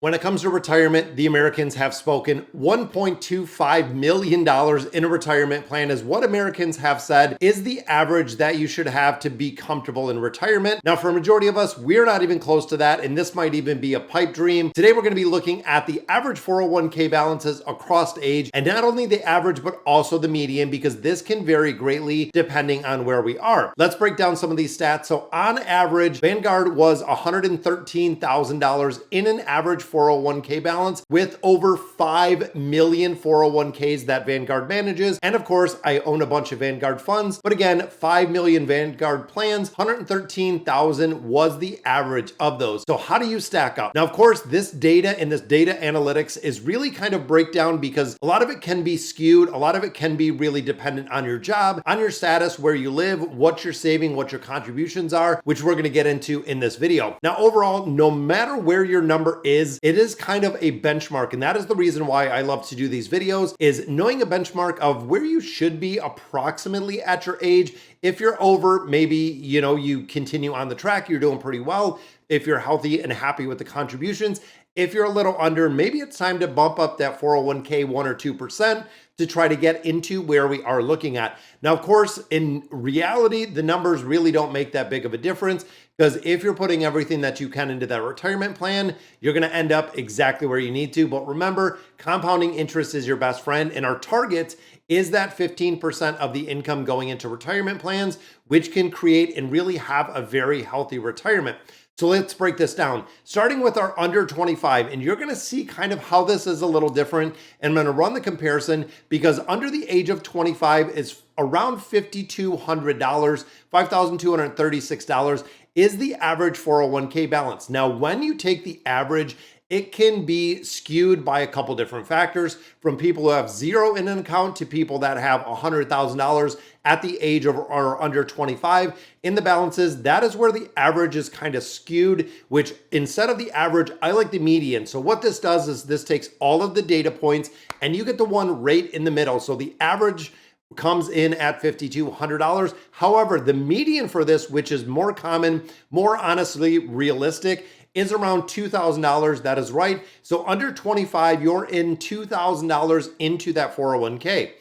When it comes to retirement, the Americans have spoken. $1.25 million in a retirement plan is what Americans have said is the average that you should have to be comfortable in retirement. Now, for a majority of us, we're not even close to that, and this might even be a pipe dream. Today, we're going to be looking at the average 401k balances across age, and not only the average, but also the median, because this can vary greatly depending on where we are. Let's break down some of these stats. So on average, Vanguard was $113,000 in an average 401k balance with over 5 million 401ks that Vanguard manages. And of course, I own a bunch of Vanguard funds, but again, 5 million Vanguard plans, 113,000 was the average of those. So how do you stack up? Now, of course, this data and this data analytics is really kind of breakdown because a lot of it can be skewed. A lot of it can be really dependent on your job, on your status, where you live, what you're saving, what your contributions are, which we're going to get into in this video. Now, overall, no matter where your number is, it is kind of a benchmark. And that is the reason why I love to do these videos, is knowing a benchmark of where you should be approximately at your age. If you're over, maybe, you continue on the track, you're doing pretty well. If you're healthy and happy with the contributions, if you're a little under, maybe it's time to bump up that 401k 1 or 2% to try to get into where we are looking at. Now, of course, in reality, the numbers really don't make that big of a difference, because if you're putting everything that you can into that retirement plan, you're going to end up exactly where you need to. But remember, compounding interest is your best friend, and our target is that 15% of the income going into retirement plans, which can create and really have a very healthy retirement. So let's break this down, starting with our under 25, and you're going to see kind of how this is a little different. And I'm going to run the comparison because under the age of 25 is around $5,200, $5,236 is the average 401k balance. Now, when you take the average, it can be skewed by a couple different factors, from people who have zero in an account to people that have $100,000 at the age of or under 25 in the balances. That is where the average is kind of skewed, which instead of the average, I like the median. So what this does is this takes all of the data points and you get the one right in the middle. So the average comes in at $5,200. However, the median for this, which is more common, more honestly realistic, is around $2,000. That is right. So under 25, you're in $2,000 into that 401k.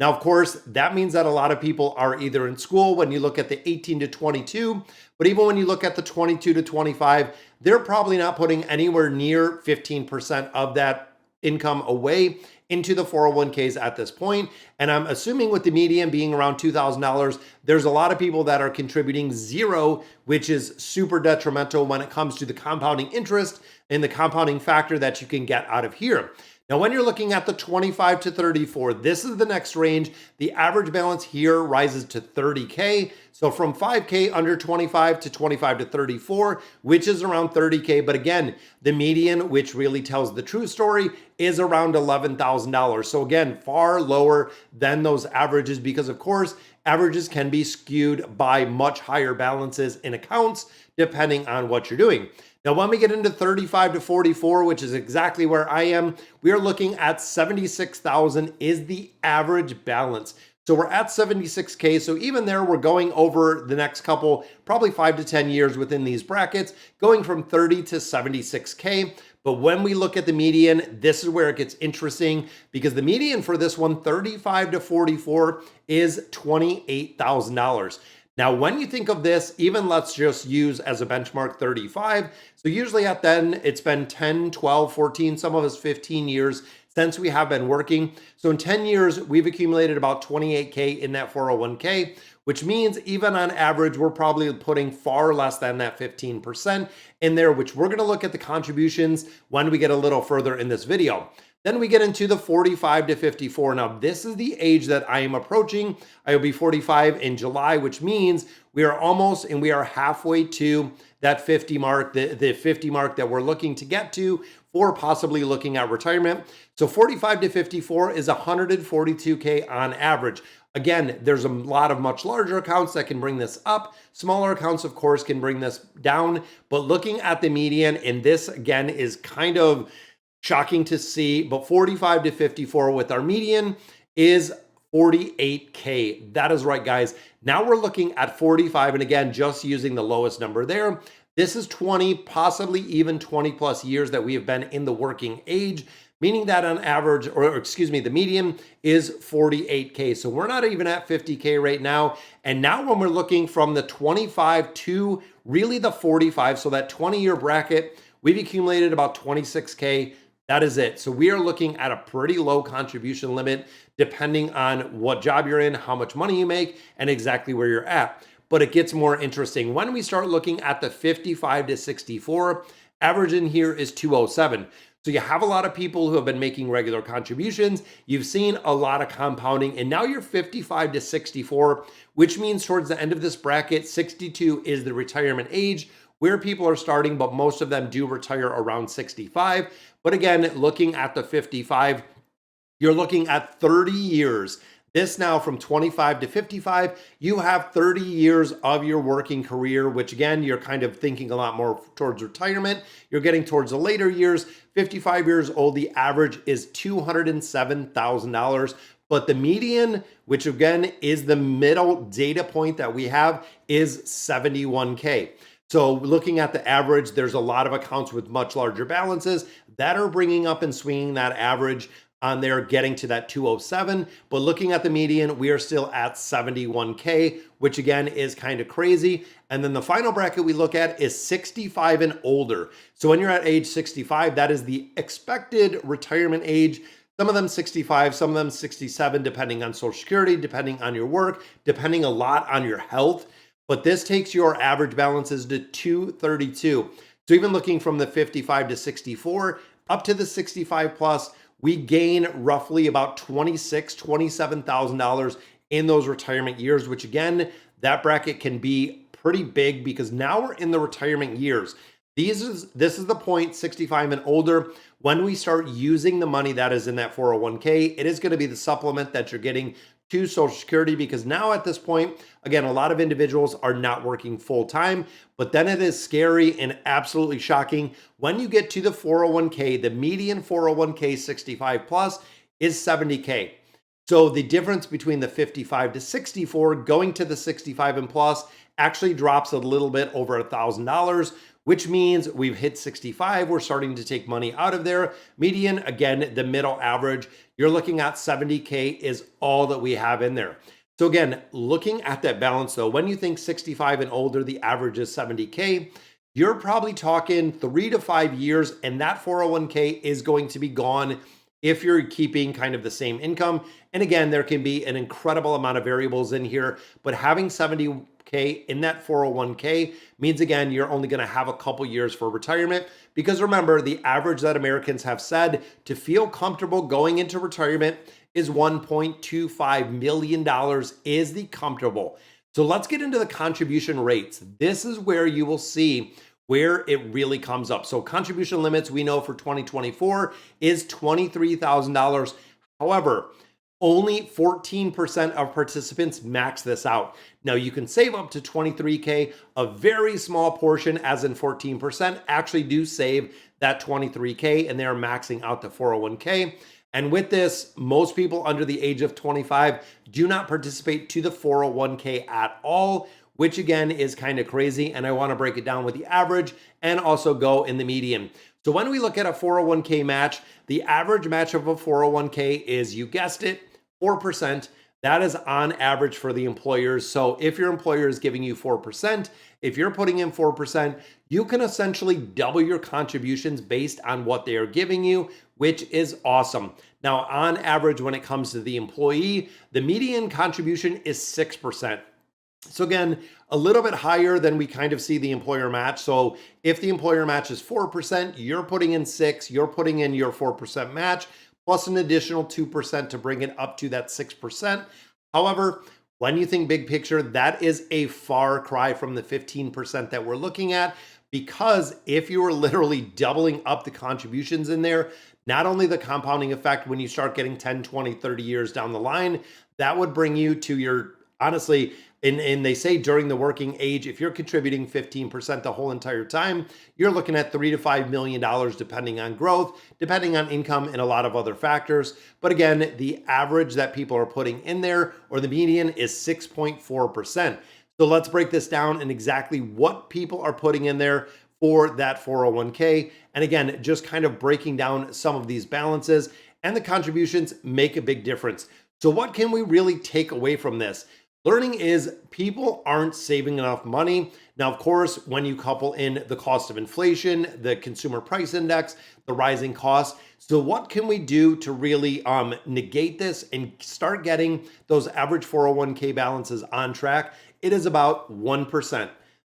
Now, of course, that means that a lot of people are either in school when you look at the 18 to 22, but even when you look at the 22 to 25, they're probably not putting anywhere near 15% of that income away into the 401ks at this point. And I'm assuming with the median being around $2,000, there's a lot of people that are contributing zero, which is super detrimental when it comes to the compounding interest and the compounding factor that you can get out of here. Now, when you're looking at the 25 to 34, this is the next range. The average balance here rises to 30K. So from 5K under 25 to 25 to 34, which is around 30K. But again, the median, which really tells the true story, is around $11,000. So again, far lower than those averages because, of course, averages can be skewed by much higher balances in accounts depending on what you're doing. Now, when we get into 35 to 44, which is exactly where I am, we are looking at 76,000 is the average balance. So we're at 76K. So even there, we're going over the next couple, probably 5 to 10 years within these brackets, going from 30 to 76K. But when we look at the median, this is where it gets interesting because the median for this one, 35 to 44, is $28,000. Now, when you think of this, even let's just use as a benchmark 35. So usually at then it's been 10, 12, 14, some of us 15 years since we have been working. So in 10 years, we've accumulated about 28K in that 401k, which means even on average, we're probably putting far less than that 15% in there, which we're going to look at the contributions when we get a little further in this video. Then we get into the 45 to 54. Now, this is the age that I am approaching. I will be 45 in July, which means we are almost and we are halfway to that 50 mark, the 50 mark that we're looking to get to for possibly looking at retirement. So 45 to 54 is 142K on average. Again, there's a lot of much larger accounts that can bring this up. Smaller accounts, of course, can bring this down. But looking at the median, and this again is kind of shocking to see, but 45 to 54 with our median is 48K. That is right, guys. Now we're looking at 45, and again, just using the lowest number there. This is 20, possibly even 20 plus years that we have been in the working age, meaning that on average, or excuse me, the median is 48K. So we're not even at 50K right now. And now when we're looking from the 25 to really the 45, so that 20-year bracket, we've accumulated about 26K. That is it. So we are looking at a pretty low contribution limit, depending on what job you're in, how much money you make, and exactly where you're at. But it gets more interesting when we start looking at the 55 to 64. Average in here is 207. So you have a lot of people who have been making regular contributions. You've seen a lot of compounding, and now you're 55 to 64, which means towards the end of this bracket, 62 is the retirement age where people are starting, but most of them do retire around 65. But again, looking at the 55, you're looking at 30 years. This now from 25 to 55, you have 30 years of your working career, which again, you're kind of thinking a lot more towards retirement. You're getting towards the later years. 55 years old, the average is $207,000. But the median, which again is the middle data point that we have, is 71K. So looking at the average, there's a lot of accounts with much larger balances that are bringing up and swinging that average on there, getting to that 207. But looking at the median, we are still at 71K, which again is kind of crazy. And then the final bracket we look at is 65 and older. So when you're at age 65, that is the expected retirement age. Some of them 65, some of them 67, depending on Social Security, depending on your work, depending a lot on your health. But this takes your average balances to 232. So even looking from the 55 to 64 up to the 65 plus, we gain roughly about $27,000 in those retirement years, which again, that bracket can be pretty big because now we're in the retirement years. This is the point, 65 and older, when we start using the money that is in that 401k. It is going to be the supplement that you're getting to Social Security, because now at this point, again, a lot of individuals are not working full time, but then it is scary and absolutely shocking when you get to the 401k. The median 401k 65 plus is 70K. So the difference between the 55 to 64 going to the 65 and plus actually drops a little bit over $1,000, which means we've hit 65. We're starting to take money out of there. Median, again, the middle average, you're looking at 70K is all that we have in there. So again, looking at that balance though, when you think 65 and older, the average is 70K, you're probably talking 3 to 5 years, and that 401k is going to be gone if you're keeping kind of the same income. And again, there can be an incredible amount of variables in here, but having 70K in that 401k means, again, you're only going to have a couple years for retirement, because remember, the average that Americans have said to feel comfortable going into retirement is $1.25 million is the comfortable. So let's get into the contribution rates. This is where you will see where it really comes up. So contribution limits, we know for 2024 is $23,000. However, only 14% of participants max this out. Now you can save up to 23K. A very small portion, as in 14%, actually do save that 23K, and they're maxing out the 401k. And with this, most people under the age of 25 do not participate to the 401k at all, which again is kind of crazy. And I want to break it down with the average and also go in the median. So when we look at a 401k match, the average match of a 401k is, you guessed it, 4%. That is on average for the employers. So if your employer is giving you 4%, if you're putting in 4%, you can essentially double your contributions based on what they are giving you, which is awesome. Now, on average, when it comes to the employee, the median contribution is 6%. So again, a little bit higher than we kind of see the employer match. So if the employer match is 4%, you're putting in 6, you're putting in your 4% match, plus an additional 2% to bring it up to that 6%. However, when you think big picture, that is a far cry from the 15% that we're looking at, because if you were literally doubling up the contributions in there, not only the compounding effect when you start getting 10, 20, 30 years down the line, that would bring you to your, honestly, and they say during the working age, if you're contributing 15% the whole entire time, you're looking at $3 to $5 million, depending on growth, depending on income, and a lot of other factors. But again, the average that people are putting in there, or the median, is 6.4%. So let's break this down and exactly what people are putting in there for that 401k. And again, just kind of breaking down some of these balances and the contributions make a big difference. So, what can we really take away from this? Learning is people aren't saving enough money. Now, of course, when you couple in the cost of inflation, the consumer price index, the rising costs. So, what can we do to really negate this and start getting those average 401k balances on track? It is about 1%.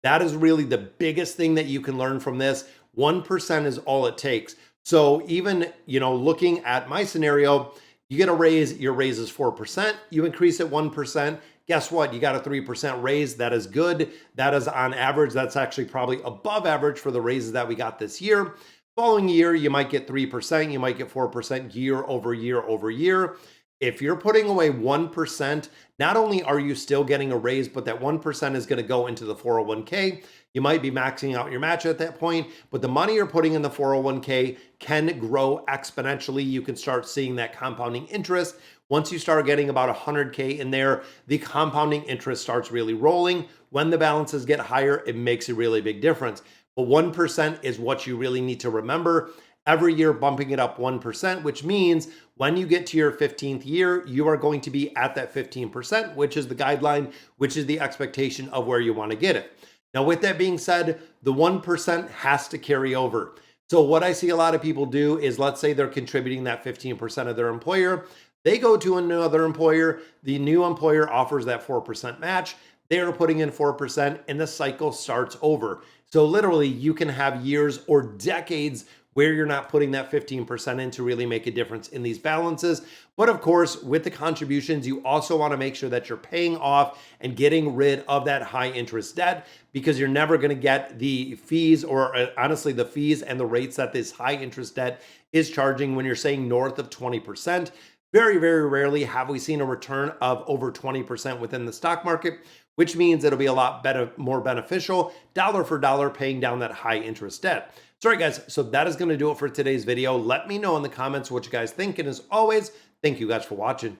That is really the biggest thing that you can learn from this. 1% is all it takes. So even, looking at my scenario, you get a raise, your raise is 4%, you increase it 1%. Guess what? You got a 3% raise. That is good. That is on average. That's actually probably above average for the raises that we got this year. Following year, you might get 3%, you might get 4% year over year over year. If you're putting away 1%, not only are you still getting a raise, but that 1% is going to go into the 401k. You might be maxing out your match at that point, but the money you're putting in the 401k can grow exponentially. You can start seeing that compounding interest. Once you start getting about 100k in there, the compounding interest starts really rolling. When the balances get higher, it makes a really big difference. But 1% is what you really need to remember. Every year bumping it up 1%, which means when you get to your 15th year, you are going to be at that 15%, which is the guideline, which is the expectation of where you want to get it. Now, with that being said, the 1% has to carry over. So what I see a lot of people do is, let's say they're contributing that 15% of their employer. They go to another employer. The new employer offers that 4% match. They are putting in 4% and the cycle starts over. So literally you can have years or decades where you're not putting that 15% in to really make a difference in these balances. But of course, with the contributions, you also want to make sure that you're paying off and getting rid of that high interest debt, because you're never going to get the fees, or honestly, the fees and the rates that this high interest debt is charging when you're saying north of 20%. Very, very rarely have we seen a return of over 20% within the stock market, which means it'll be a lot better, more beneficial, dollar for dollar, paying down that high interest debt. Sorry guys, so that is going to do it for today's video. Let me know in the comments what you guys think, and as always, thank you guys for watching.